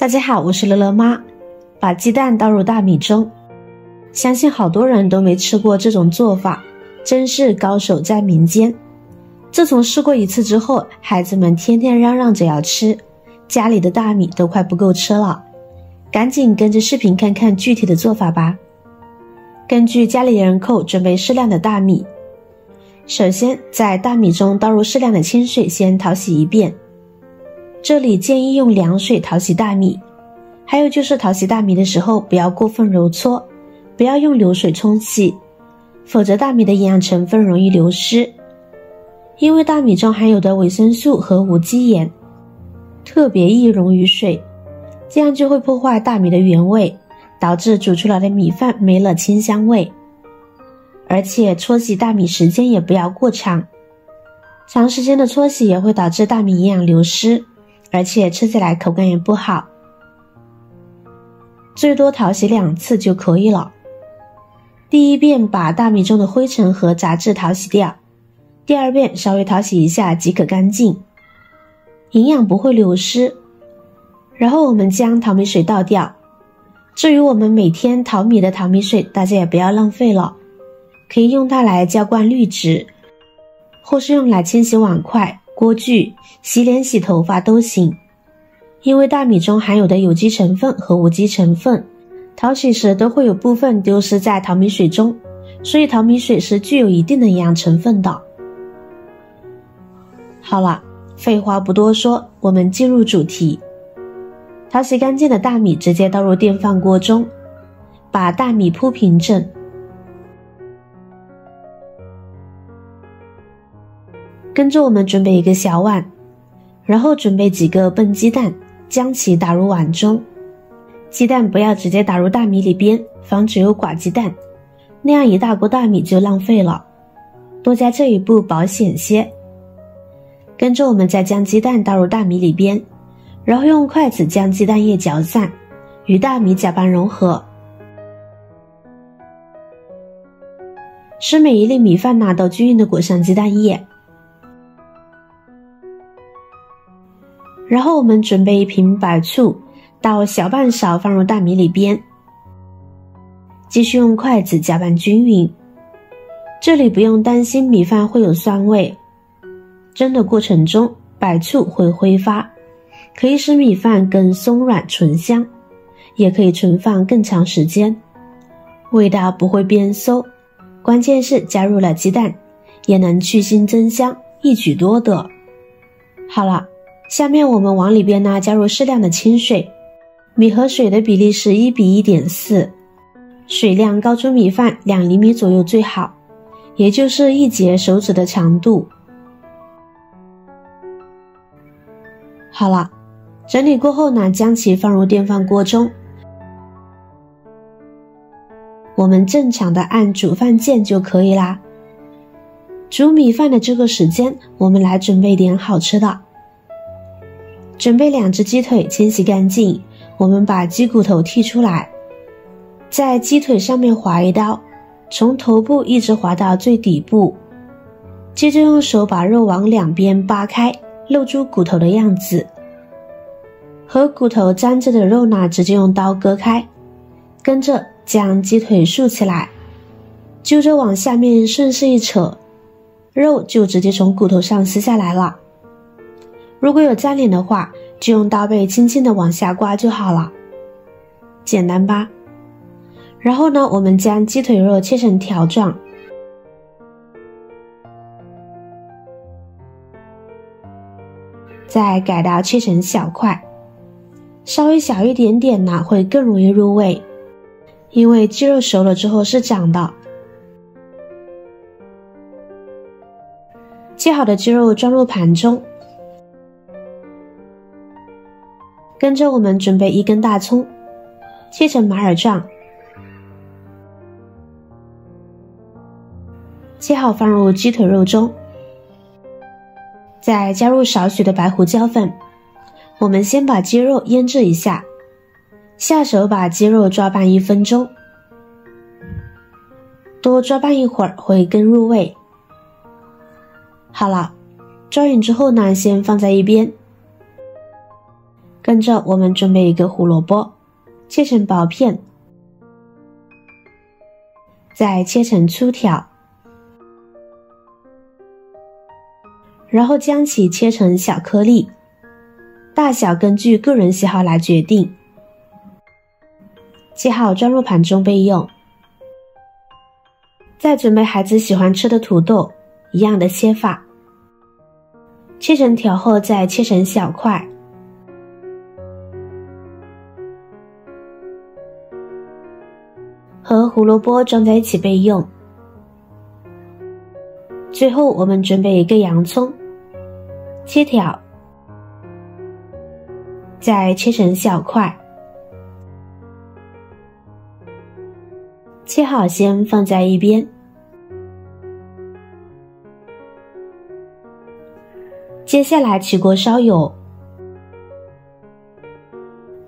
大家好，我是乐乐妈。把鸡蛋倒入大米中，相信好多人都没吃过这种做法，真是高手在民间。自从试过一次之后，孩子们天天嚷嚷着要吃，家里的大米都快不够吃了。赶紧跟着视频看看具体的做法吧。根据家里人口准备适量的大米，首先在大米中倒入适量的清水，先淘洗一遍。这里建议用凉水淘洗大米，还有就是淘洗大米的时候不要过分揉搓，不要用流水冲洗，否则大米的营养成分容易流失。因为大米中含有的维生素和无机盐特别易溶于水，这样就会破坏大米的原味，导致煮出来的米饭没了清香味。而且搓洗大米时间也不要过长，长时间的搓洗也会导致大米营养流失，而且吃起来口感也不好。最多淘洗2次就可以了。第一遍把大米中的灰尘和杂质淘洗掉，第二遍稍微淘洗一下即可干净，营养不会流失。然后我们将淘米水倒掉，至于我们每天淘米的淘米水，大家也不要浪费了，可以用它来浇灌绿植，或是用来清洗碗筷、锅具、洗脸洗头发都行。因为大米中含有的有机成分和无机成分，淘洗时都会有部分丢失在淘米水中，所以淘米水是具有一定的营养成分的。好了，废话不多说，我们进入主题。淘洗干净的大米直接倒入电饭锅中，把大米铺平整。跟着我们准备一个小碗，然后准备几个笨鸡蛋，将其打入碗中。鸡蛋不要直接打入大米里边，防止有寡鸡蛋，那样一大锅大米就浪费了，多加这一步保险些。跟着我们再将鸡蛋倒入大米里边，然后用筷子将鸡蛋液搅散，与大米搅拌融合。使每一粒米饭都均匀地裹上鸡蛋液。然后我们准备一瓶白醋，倒小半勺放入大米里边，继续用筷子搅拌均匀。这里不用担心米饭会有酸味，蒸的过程中白醋会挥发，可以使米饭更松软醇香，也可以存放更长时间，味道不会变馊。关键是加入了鸡蛋，也能去腥增香，一举多得。好了，下面我们往里边加入适量的清水，米和水的比例是1比1.4，水量高出米饭2厘米左右最好，也就是1节手指的长度。好了，整理过后将其放入电饭锅中，我们正常的按煮饭键就可以啦。煮米饭的这个时间，我们来准备点好吃的。准备2只鸡腿，清洗干净，我们把鸡骨头剔出来，在鸡腿上面划一刀，从头部一直划到最底部，接着用手把肉往两边扒开，露出骨头的样子。和骨头粘着的肉直接用刀割开，跟着将鸡腿竖起来，就着往下面顺势一扯，肉就直接从骨头上撕下来了。如果有粘连的话，就用刀背轻轻地往下刮就好了，简单吧？然后我们将鸡腿肉切成条状，再改刀切成小块，稍微小一点点会更容易入味，因为鸡肉熟了之后是长的。切好的鸡肉装入盘中，跟着我们准备1根大葱，切成马耳状，切好放入鸡腿肉中，再加入少许的白胡椒粉。我们先把鸡肉腌制一下，下手把鸡肉抓拌1分钟，多抓拌一会儿会更入味。好了，抓匀之后先放在一边。跟着我们准备一个胡萝卜，切成薄片，再切成粗条，然后将其切成小颗粒，大小根据个人喜好来决定。切好装入盘中备用。再准备孩子喜欢吃的土豆，一样的切法，切成条后再切成小块。和胡萝卜装在一起备用。最后我们准备一个洋葱，切条，再切成小块。切好先放在一边。接下来起锅烧油，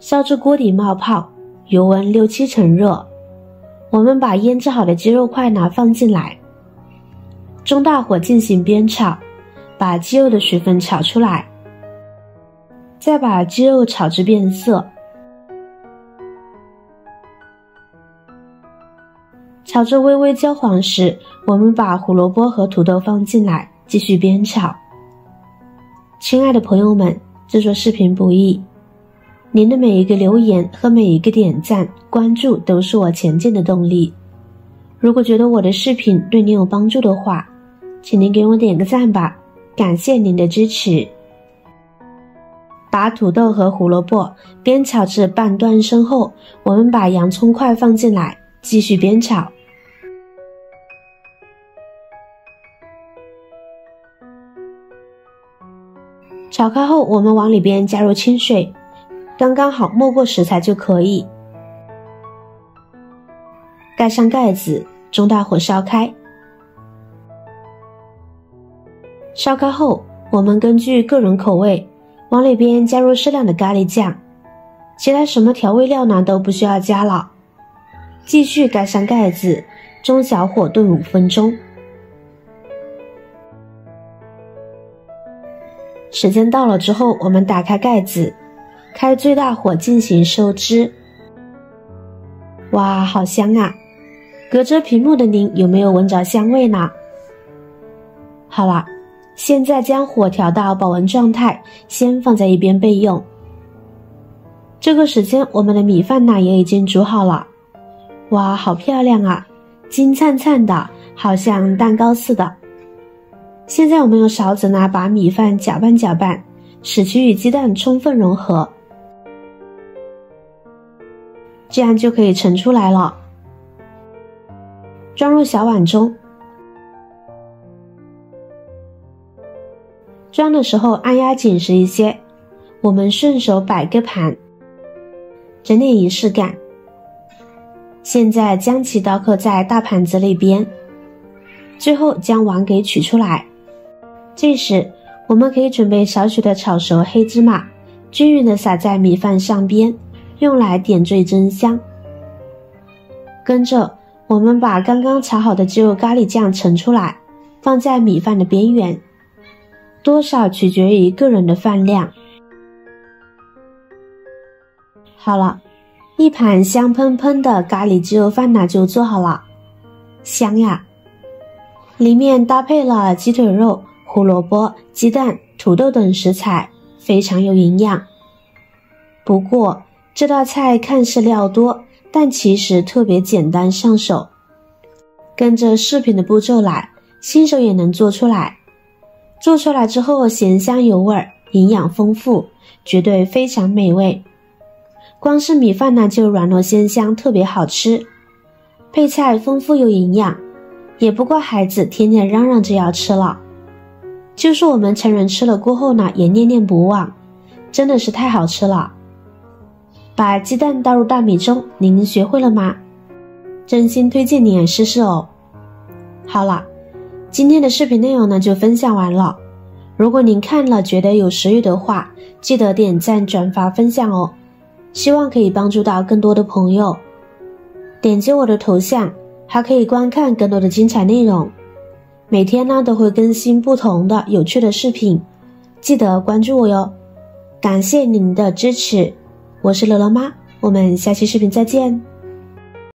烧至锅底冒泡，油温6-7成热。我们把腌制好的鸡肉块放进来，中大火进行煸炒，把鸡肉的水分炒出来，再把鸡肉炒至变色。炒至微微焦黄时，我们把胡萝卜和土豆放进来，继续煸炒。亲爱的朋友们，制作视频不易，您的每一个留言和每一个点赞、关注都是我前进的动力。如果觉得我的视频对您有帮助的话，请您给我点个赞吧，感谢您的支持。把土豆和胡萝卜煸炒至半段生后，我们把洋葱块放进来，继续煸炒。炒开后，我们往里边加入清水，刚刚好没过食材就可以。盖上盖子，中大火烧开。烧开后，我们根据个人口味，往里边加入适量的咖喱酱，其他什么调味料都不需要加了。继续盖上盖子，中小火炖5分钟。时间到了之后，我们打开盖子，开最大火进行收汁。哇，好香啊！隔着屏幕的您有没有闻着香味呢？好了，现在将火调到保温状态，先放在一边备用。这个时间我们的米饭也已经煮好了。哇，好漂亮啊，金灿灿的，好像蛋糕似的。现在我们用勺子把米饭搅拌搅拌，使其与鸡蛋充分融合，这样就可以盛出来了。装入小碗中，装的时候按压紧实一些，我们顺手摆个盘，整点仪式感。现在将其倒扣在大盘子里边，最后将碗给取出来。这时我们可以准备少许的炒熟黑芝麻，均匀的撒在米饭上边，用来点缀增香。跟着我们把刚刚炒好的鸡肉咖喱酱盛出来，放在米饭的边缘，多少取决于个人的饭量。好了，一盘香喷喷的咖喱鸡肉饭就做好了，香呀！里面搭配了鸡腿肉、胡萝卜、鸡蛋、土豆等食材，非常有营养。不过这道菜看似料多，但其实特别简单上手。跟着视频的步骤来，新手也能做出来。做出来之后咸香有味，营养丰富，绝对非常美味。光是米饭就软糯鲜香，特别好吃。配菜丰富有营养，也不怪孩子天天嚷嚷着要吃了。就是我们成人吃了过后也念念不忘，真的是太好吃了。把鸡蛋倒入大米中，您学会了吗？真心推荐您也试试哦。好了，今天的视频内容就分享完了。如果您看了觉得有食欲的话，记得点赞、转发、分享哦。希望可以帮助到更多的朋友。点击我的头像，还可以观看更多的精彩内容。每天都会更新不同的有趣的视频，记得关注我哟。感谢您的支持，我是乐乐妈，我们下期视频再见。